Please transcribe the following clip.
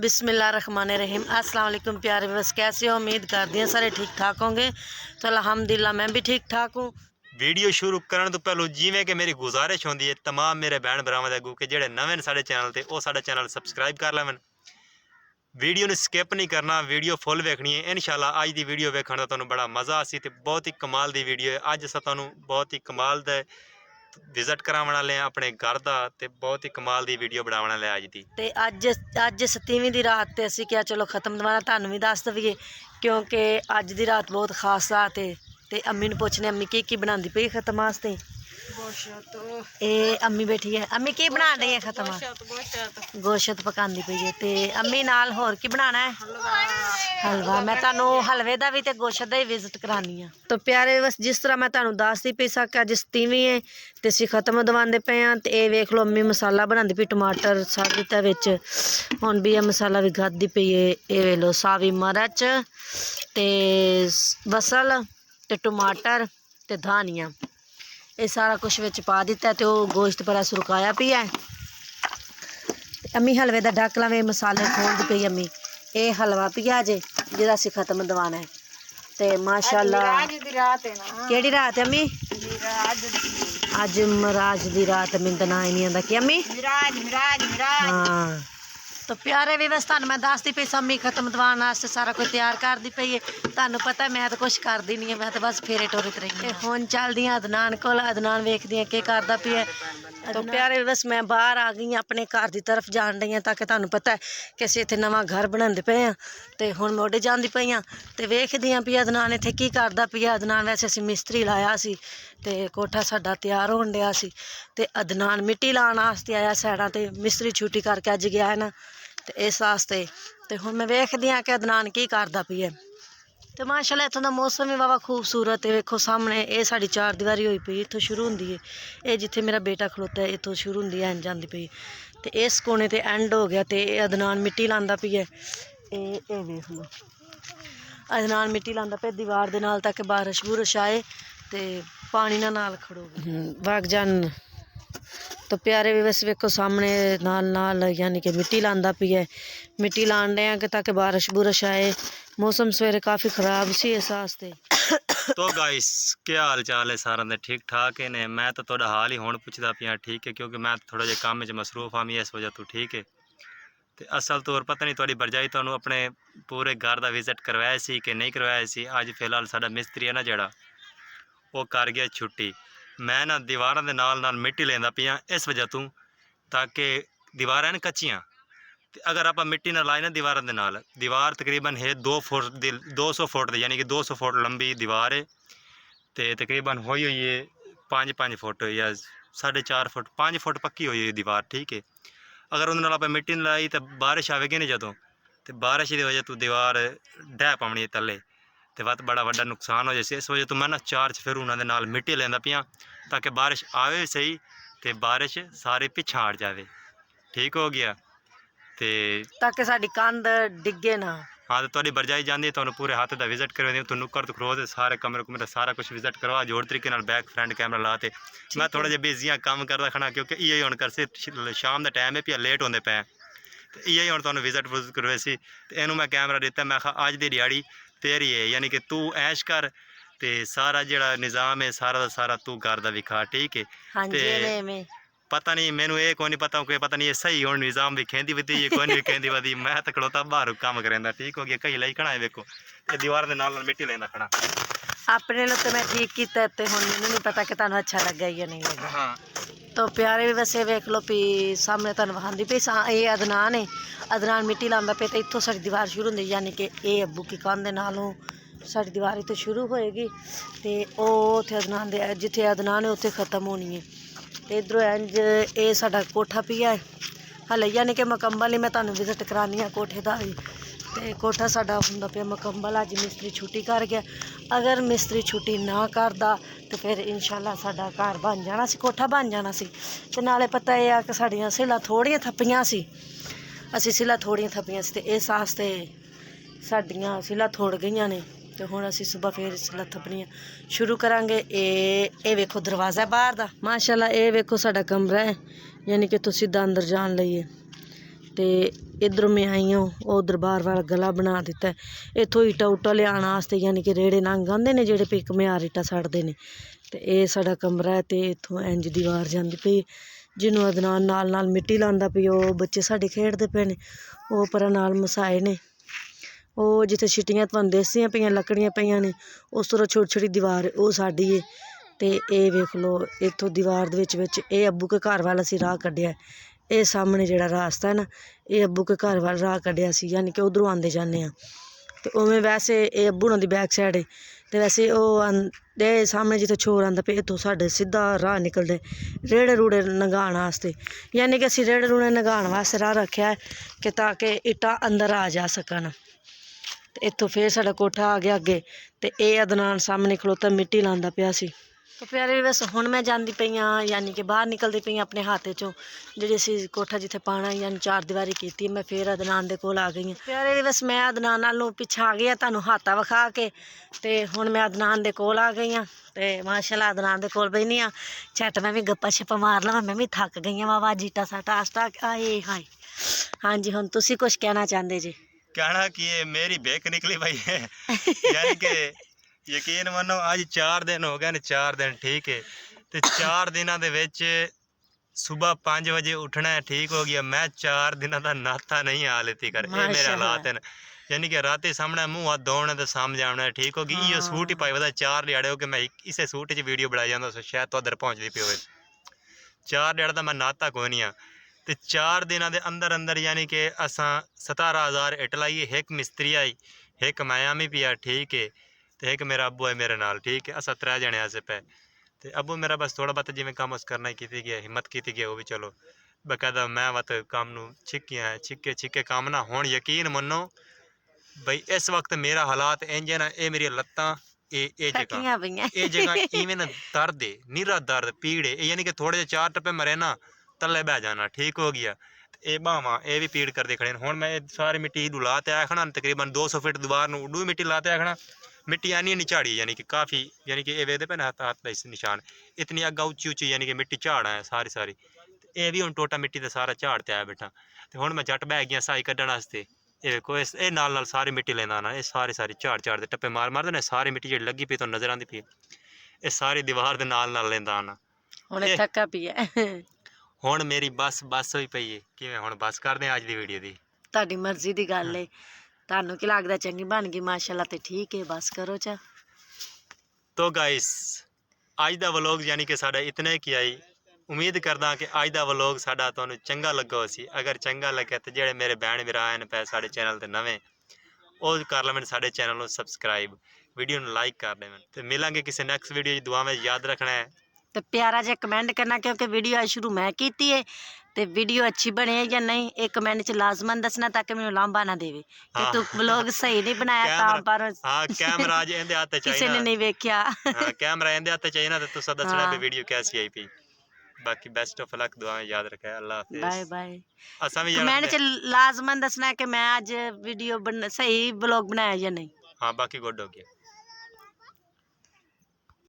बिस्मिल्लाहिर्रहमानिर्रहीम। अस्सलाम वालेकुम प्यारे बस, कैसे हो? उम्मीद करती हैं सारे ठीक ठाक होंगे। तो अल्हम्दुलिल्लाह मैं भी ठीक ठाक हूँ। वीडियो शुरू करने तो पहले जिमें कि मेरी गुजारिश होंदी है तमाम मेरे भैन भरावां अगू कि जेड़े नवे ने साडे चैनल ते वो साडा चैनल सबसक्राइब कर लेवन। वीडियो ने स्किप नहीं करना, वीडियो फुल वेखनी है। इंशाल्लाह अज दी वीडियो वेखण दा तुहानूं बड़ा मज़ा आसी ते बहुत ही कमाल दी वीडियो है। अज असां तुहानूं बहुत ही कमाल दे विजिट करावन वाले हैं अपने घर दा ते बहुत ही कमाल दी वीडियो बनावन वाले अज दी। ते अज 27वीं दी रात ते असीं क्या चलो खत्म दवाना तुहानूं भी दस दईए, क्योंकि अज दी रात बहुत खास रात है। ते अम्मी नूं पुछने अम्मी की बनांदी पई खत्म वास्ते। अम्मी बैठी है। अम्मी की बना रही है खत्म? गोशत पकांदी पई है। ते अम्मी नाल होर की बनाना है? हलवा। मैं तुहानूं हलवे दा भी ते गोशत दा ही विजिट करानी है। तो प्यारे बस जिस तरह मैं तुहानूं दसदी पई सा कि अज 27वीं है ते असीं खत्म दवांदे पे हाँ। ते ये वेख लो अम्मी मसाला बनांदी पई, टमाटर सड़ दित्ता विच, हुण भी यह मसाला भी गादी पई है। ये वेख लो सावी मरच ते बसल ते टमाटर ते धानिया, ये सारा कुछ विच पा दिता है। तो गोश्त पर सुरकाया पिया है। अम्मी हलवे का ढक लावे, मसाले खोलती पई अम्मी। ये हलवा पिया जे जिहदा असीं खत्म दवाना है। ते माशाअल्लाह केड़ी रात है अम्मी? अज मराज दी रात। मैनूं तां नां ही नहीं आंदा कि अम्मी हाँ। तो प्यारे भी बस तुहानूं मैं दसदी पई अम्मी खत्म दवान वास्ते सारा कुछ तैयार करदी पई है। तुहानूं पता मैं तो कुछ करदी नहीं है, मैं तो बस फेरे टोरे ते रही हुण चलदी आं अदनान कोल। अदनान वेखदी आं की करदा पिया। तो प्यारे बस मैं बाहर आ गई अपने घर की तरफ जान रही हाँ, ताकि तुहानूं पता है कि असीं इत्थे नवां घर बनांदे पे हाँ। ते हुण मोड़े जांदी पई हाँ ते वेखदी आं भी अदनान इत्थे की करदा पिया। अदनान वैसे असीं मिस्त्री लाया सी ते कोठा साडा तैयार होण डिया सी ते अदनान मिट्टी लाण वास्ते आया साइडां ते। मिस्त्री छुट्टी करके अज गया है ना, ते इस वास्ते। ते हुण मैं वेखदी आं कि अदनान की करदा पिया। तो माशाअल्लाह इत्थों दा मौसम भी वावा खूबसूरत है। वेखो सामने ये साड़ी चार दीवारी होई पई, इत्थों शुरू हुंदी है। ये जिथे मेरा बेटा खलोता है इत्थों शुरू हुंदी है जांदी पई ते इस कोने ते एंड हो गया। ते अदनान मिट्टी लांदा पिया। ये वेख लो अदनान मिट्टी लांदा पिया दीवार दे नाल, ताकि बारिश बुरिश आए ते पानी ना नाल खड़ो वग जान। तो प्यारे भी बस वेखो सामने नाल नाल यानी कि मिट्टी लांदा पिया। मिट्टी लान रहे हैं कि ताकि बारिश बुरिश आए। मौसम सवेरे काफ़ी ख़राब सी इस वास्ते। तो गाइस क्या हाल चाल है सारा दे? ठीक ठाक है ने? मैं तो थोड़ा हाल ही हुण पुछदा पिया ठीक है, क्योंकि मैं थोड़ा जिहा काम च मसरूफ हाँ, इस वजह तो ठीक है। तो असल तौर पता नहीं थोड़ी भरजाई तुहानूं अपने पूरे घर का विजिट करवाया सी कि नहीं करवाया सी। अज फिलहाल साडा मिस्त्री है ना जिहड़ा वो कर गया छुट्टी। मैं ना दीवारां दे नाल नाल मिट्टी लेंदा पिया इस वजह तू, ताकि दीवारां न कच्चियां ते अगर आप मिट्टी ना लाए ना दीवारां दे नाल, दीवार तकरीबन है 2 फुट दी 200 फुट दी, यानी कि 200 फुट लंबी दीवार है। तो तकरीबन हुई है 5 फुट या 4.5 फुट, 5 फुट पक्की हुई है दीवार ठीक है। अगर उन्होंने आप मिट्टी नहीं लाई तो बारिश आएगी नहीं जदों, तो बारिश की वजह तो दीवार ढह पानी थले तो बहुत बड़ा वड्डा नुकसान हो जाए। इस वजह तो मैं ना चार्ज फिर उन्होंने नाल मिट्टी लेंदा पिया, ताकि बारिश आवे सही तो बारिश सारे पिछा हट जाए। ठीक हो गया तो ताकि साडी कंध डिगे ना। हाँ, तो थोड़ी भरजाई जाती है तो पूरे हाथ का विजिट करवा तो नुक्कर तो खरो सारे कमरे कुमरे सारा कुछ विजिट करवा जोड़ तरीके बैक फ्रंट कैमरा ला के। मैं थोड़ा जिहा बिजी हाँ काम करदा खड़ा, क्योंकि इो हम कर शाम का टाइम है पिया लेट होंगे पे। तो इो हम तुहानूं विजिट वुजिट करवाई सी। तो इनू मैं कैमरा दिता, मैं आखा अज दी दिहाड़ी तेरी है, यानी कि तू ऐश कर ते सारा जिहड़ा निज़ाम है सारा दा सारा तू घर दा विखा ठीक है। हाँ जी पता नहीं मैनू ये कोई नहीं पता कि पता नहीं ये सही हो निज़ाम भी खेंदी वधी है कोई नहीं खेंदी वधी। मैं तो खड़ोता बाहर काम करेंदा ठीक हो गया। कई लाई खड़ा है वेखो ये दीवार के नाल मिट्टी लेंदा खड़ा अपने लोग। तो मैं ठीक किया ते हुण मैनूं नहीं पता कि तुहानूं अच्छा लगा या नहीं लगा। हाँ तो प्यारे भी वैसे वेख लो भी सामने तुहानूं वखांदी पई ये अदनान है। अदनान मिट्टी लांदा पे तो इत्थों साडी दीवार शुरू हुंदी, यानी कि ये अब्बू की कंध दे नालों साडी दीवार इत्थों शुरू होएगी ते ओह उत्थे अदनान दे जिथे अदनान है उत्थे खत्म होनी है। इधरों इंज ये साडा कोठा पिया है हले, यानी कि मुकम्मल ही मैं तुहानूं विजिट करानी है कोठे दा भी। ते कोठा साडा हुंदा पिया मुकम्मल। अज मिस्त्री छुट्टी कर गया। अगर मिस्त्री छुट्टी ना करदा तो फिर इंशाअल्लाह साडा घर बन जाना सी, कोठा बन जाना सी। ते नाले पता यह है कि साडियां सिला थोड़ियां थप्पियां सी, असीं सिला थोड़ियां थप्पियां सी ते इस वास्ते साडियां सिला थोड़ गईयां ने। तो हुण असीं सुबह फिर सिला थप्पनियां शुरू करांगे। ये वेखो दरवाज़ा बाहर दा माशाअल्लाह। ये वेखो साडा कमरा है, यानी कि तो सीधा अंदर जान लईए। तो ਤੇ ਇਧਰੋਂ ਮੈਂ ਆਈ ਹਾਂ ਉਹ ਦਰਬਾਰ ਵਾਲਾ ਗਲਾ ਬਣਾ ਦਿੱਤਾ ਹੈ। ਇੱਥੋਂ ਇੱਟਾਂ ਉੱਟਾਂ ਲਿਆਉਣ ਵਾਸਤੇ ਯਾਨੀ ਕਿ ਰੇੜੇ ਲੰਘ ਆਉਂਦੇ ਨੇ ਜਿਹੜੇ ਪਿੱਕ ਮਿਆਰ ਇੱਟਾਂ ਛੱਡਦੇ ਨੇ। ਤੇ ਇਹ ਸਾਡਾ ਕਮਰਾ ਹੈ ਤੇ ਇੱਥੋਂ ਇੰਜ ਦੀਵਾਰ ਜਾਂਦੀ ਪਈ ਜਿਹਨੂੰ ਅਦਨਾਨ ਨਾਲ ਨਾਲ ਮਿੱਟੀ ਲਾਉਂਦਾ ਪਈ। ਉਹ ਬੱਚੇ ਸਾਡੇ ਖੇਡਦੇ ਪਏ ਨੇ। ਉਹ ਪਰ ਨਾਲ ਮਸਾਏ ਨੇ ਉਹ ਜਿੱਥੇ ਛਿੱਟੀਆਂ ਤੁਹਾਨੂੰ ਦਿਸਦੀਆਂ ਪਈਆਂ ਲੱਕੜੀਆਂ ਪਈਆਂ ਨੇ ਉਸ ਤਰ੍ਹਾਂ ਛੋਟੀ ਛੋਟੀ ਦੀਵਾਰ ਉਹ ਸਾਡੀ ਏ। ਤੇ ਇਹ ਵੇਖ ਲਓ ਇੱਥੋਂ ਦੀਵਾਰ ਦੇ ਵਿੱਚ ਇਹ ਅੱਬੂ ਕੇ ਘਰ ਵੱਲ ਅਸੀਂ ਰਾਹ ਕੱਢਿਆ। ਇਹ ਸਾਹਮਣੇ ਜਿਹੜਾ ਰਾਸਤਾ ਹੈ ਨਾ ਇਹ ਅੱਬੂ ਕੇ ਘਰ ਵੱਲ ਰਾਹ ਕੱਢਿਆ ਸੀ ਯਾਨੀ ਕਿ ਉਧਰੋਂ ਆਉਂਦੇ ਜਾਂਦੇ ਹਾਂ। ਤੇ ਉਵੇਂ ਵੈਸੇ ਇਹ ਅੱਬੂ ਉਹਨਾਂ ਦੀ ਬੈਕ ਸਾਈਡ ਹੈ ਤੇ ਵੈਸੇ ਉਹ ਦੇ ਸਾਹਮਣੇ ਜਿੱਥੇ ਛੋਰ ਆਉਂਦਾ ਪਿਆ ਇੱਥੋਂ ਸਾਡੇ ਸਿੱਧਾ ਰਾਹ ਨਿਕਲਦੇ ਰੇੜੇ ਰੂੜੇ ਲੰਘਾਉਣ ਵਾਸਤੇ। ਯਾਨੀ ਕਿ ਅਸੀਂ ਰੇੜੇ ਰੂੜੇ ਲੰਘਾਉਣ ਵਾਸਤੇ ਰਾਹ ਰੱਖਿਆ ਕਿ ਤਾਂ ਕਿ ਇੱਟਾਂ ਅੰਦਰ ਆ ਜਾ ਸਕਣ। ਤੇ ਇੱਥੋਂ ਫਿਰ ਸਾਡਾ ਕੋਠਾ ਆ ਗਿਆ ਅੱਗੇ ਤੇ ਇਹ ਅਦਨਾਨ ਸਾਹਮਣੇ ਖਲੋਤਾ ਮਿੱਟੀ ਲਾਉਂਦਾ ਪਿਆ ਸੀ। ਤੇ ਪਿਆਰੇ ਬਸ ਹੁਣ ਮੈਂ ਜਾਂਦੀ ਪਈ ਹਾਂ ਯਾਨੀ ਕਿ ਬਾਹਰ ਨਿਕਲਦੀ ਪਈ ਹਾਂ ਆਪਣੇ ਹੱਥ 'ਚੋਂ ਜਿਹੜੀ ਅਸੀਂ ਕੋਠਾ ਜਿੱਥੇ ਪਾਉਣਾ ਯਾਨੀ 4 ਦੀਵਾਰੀ ਕੀਤੀ ਮੈਂ ਫਿਰ ਅਦਨਾਨ ਦੇ ਕੋਲ ਆ ਗਈ ਹਾਂ। ਪਿਆਰੇ ਬਸ ਮੈਂ ਅਦਨਾਨ ਨਾਲੋਂ ਪਿੱਛਾ ਆ ਗਈ ਹਾਂ ਤੁਹਾਨੂੰ ਹਾਤਾ ਵਿਖਾ ਕੇ। ਤੇ ਹੁਣ ਮੈਂ ਅਦਨਾਨ ਦੇ ਕੋਲ ਆ ਗਈ ਹਾਂ ਤੇ ਮਾਸ਼ਾਅੱਲਾ ਅਦਨਾਨ ਦੇ ਕੋਲ ਬੈਠੀ ਹਾਂ। ਝੱਟ ਮੈਂ ਵੀ ਗੱਪਾਂ ਛੱਪਾਂ ਮਾਰ ਲਵਾਂ ਮੈਂ ਵੀ ਥੱਕ ਗਈ ਹਾਂ ਵਾਵਾ ਜੀਟਾ ਸਾਟਾ ਆਸਟਾ ਆਏ ਹਾਏ। ਹਾਂਜੀ ਹੁਣ ਤੁਸੀਂ ਕੁਝ ਕਹਿਣਾ ਚਾਹੁੰਦੇ ਜੀ? कहना कि ये मेरी बेक निकली भाई है यानी कि यकीन मनो आज 4 दिन हो गए ने 4 दिन ठीक है। तो 4 दिनों ਦੇ ਵਿੱਚ सुबह 5 बजे उठना है ठीक हो गया। मैं 4 दिनों का नाता नहीं आ लेती कर ये मेरे हालात हैं। यानी कि रात सामने मुँह हाथ धोने तो सामने जाना है ठीक हो गई। ये सूट ही पाई वह 4 लियाड़े हो कि मैं इसे सूट च वीडियो बनाई जाता शायद तो उधर पहुँचती पी हो। 4 लियाड़ा तो मैं नाता कोई नहीं हाँ। तो 4 दिनों के अंदर अंदर यानी कि असा 17,000 इट लाइए। एक मिस्त्री आई एक मायामी पिया ठीक है तो एक मेरा अबू है मेरे नाल ठीक है। असा 3 जने ऐसे पे तो अबू मेरा बस थोड़ा बहुत जिमें काम उस करना की गया हिम्मत की गया वो भी चलो बकायदा मैं वत काम छिक्कियाँ छिक्के छिक्के काम ना हुण यकीन मनो बई इस वक्त मेरा हालात इंज ना ये मेरी लत्तां ये जगह इवें दर्द है नीरा दर्द पीड़ है यानी कि थोड़े 4 टप्पे मरे ना तले बह जाना ठीक हो गया। ये बावां ये भी पीड़ करते खड़े हुण मैं सारी मिट्टी डुला ते आया खड़ा तकरीबन 200 फीट दीवार नूं उडू मिट्टी लाते आया खड़ा। मिट्टी आनी नहीं झाड़ी यानी कि काफ़ी यानी कि ये वेदे पे हाथ हाथ का निशान इतनी अग्गा उच्ची उच्ची यानी कि मिट्टी झाड़ा है सारी सारी। ये भी हुण टोटा मिट्टी का सारा झाड़ ते आया बैठा। तो हुण मैं झट बह गया साई कड्ढण वास्ते। ये देखो इस नाल सारी मिट्टी लेंदा ना ये सारी सारी झाड़ झाड़ के टप्पे मार मारदे ने सारी मिट्टी जिहड़ी लगी पई तो नज़र आंदी पई ये सारी दीवार दे नाल लेंदा आना। हुण थक्का पिया ਹੁਣ ਮੇਰੀ ਬੱਸ ਹੋਈ ਪਈ ਏ ਕਿਵੇਂ ਹੁਣ ਬੱਸ ਕਰਦੇ ਆ ਅੱਜ ਦੀ ਵੀਡੀਓ ਦੀ ਤੁਹਾਡੀ ਮਰਜ਼ੀ ਦੀ ਗੱਲ ਏ। ਤੁਹਾਨੂੰ ਕੀ ਲੱਗਦਾ ਚੰਗੀ ਬਣ ਗਈ ਮਾਸ਼ਾਅੱਲਾ ਤੇ ਠੀਕ ਏ ਬਸ ਕਰੋ ਚਾ। तो गाइस ਅੱਜ ਦਾ ਵਲੌਗ ਯਾਨੀ ਕਿ ਸਾਡਾ ਇਤਨਾ ਹੀ ਆਈ। ਉਮੀਦ ਕਰਦਾ ਕਿ ਅੱਜ ਦਾ ਵਲੌਗ ਸਾਡਾ ਤੁਹਾਨੂੰ ਚੰਗਾ ਲੱਗਾ ਸੀ। ਅਗਰ ਚੰਗਾ ਲੱਗਿਆ ਤੇ ਜਿਹੜੇ ਮੇਰੇ ਭੈਣ ਵੀਰ ਆਏ ਨੇ ਪੈ ਸਾਡੇ ਚੈਨਲ ਤੇ ਨਵੇਂ ਉਹ ਕਰ ਲੈਣ ਸਾਡੇ ਚੈਨਲ ਨੂੰ ਸਬਸਕ੍ਰਾਈਬ ਵੀਡੀਓ ਨੂੰ ਲਾਈਕ ਕਰ ਦੇਣ ਤੇ ਮਿਲਾਂਗੇ ਕਿਸੇ ਨੈਕਸਟ ਵੀਡੀਓ ਦੀ ਦੁਆ ਵਿੱਚ ਯਾਦ ਰੱਖਣਾ ਹੈ ਤੇ ਪਿਆਰਾ ਜਿਹਾ ਕਮੈਂਟ ਕਰਨਾ ਕਿਉਂਕਿ ਵੀਡੀਓ ਅੱਜ ਸ਼ੁਰੂ ਮੈਂ ਕੀਤੀ ਹੈ ਤੇ ਵੀਡੀਓ ਅੱਛੀ ਬਣੀ ਹੈ ਜਾਂ ਨਹੀਂ ਇਹ ਕਮੈਂਟ 'ਚ ਲਾਜ਼ਮਨ ਦੱਸਣਾ ਤਾਂ ਕਿ ਮੈਨੂੰ ਲਾਂਭਾ ਨਾ ਦੇਵੇ ਕਿ ਤੂੰ ਵਲੌਗ ਸਹੀ ਨਹੀਂ ਬਣਾਇਆ ਤਾਂ ਪਰ ਹਾਂ ਕੈਮਰਾ ਜੇ ਇਹਦੇ ਹੱਥ ਚਾਹੀਦਾ ਕਿਸੇ ਨੇ ਨਹੀਂ ਵੇਖਿਆ ਹਾਂ ਕੈਮਰਾ ਇਹਦੇ ਹੱਥ ਚਾਹੀਦਾ ਤੇ ਤੁਸੀਂ ਦੱਸਣਾ ਵੀ ਵੀਡੀਓ ਕੈਸੀ ਆਈ ਪਈ। ਬਾਕੀ ਬੈਸਟ ਆਫ ਲੱਕ ਦੁਆਵਾਂ ਯਾਦ ਰੱਖਿਆ। ਅੱਲਾ ਹਾਫਿਜ਼ ਬਾਏ ਬਾਏ। ਅਸਾਂ ਵੀ ਕਮੈਂਟ 'ਚ ਲਾਜ਼ਮਨ ਦੱਸਣਾ ਕਿ ਮੈਂ ਅੱਜ ਵੀਡੀਓ ਸਹੀ ਵਲੌਗ ਬਣਾਇਆ ਜਾਂ ਨਹੀਂ। ਹਾਂ ਬਾਕੀ ਗੁੱਡ ਹੋ ਗਿਆ।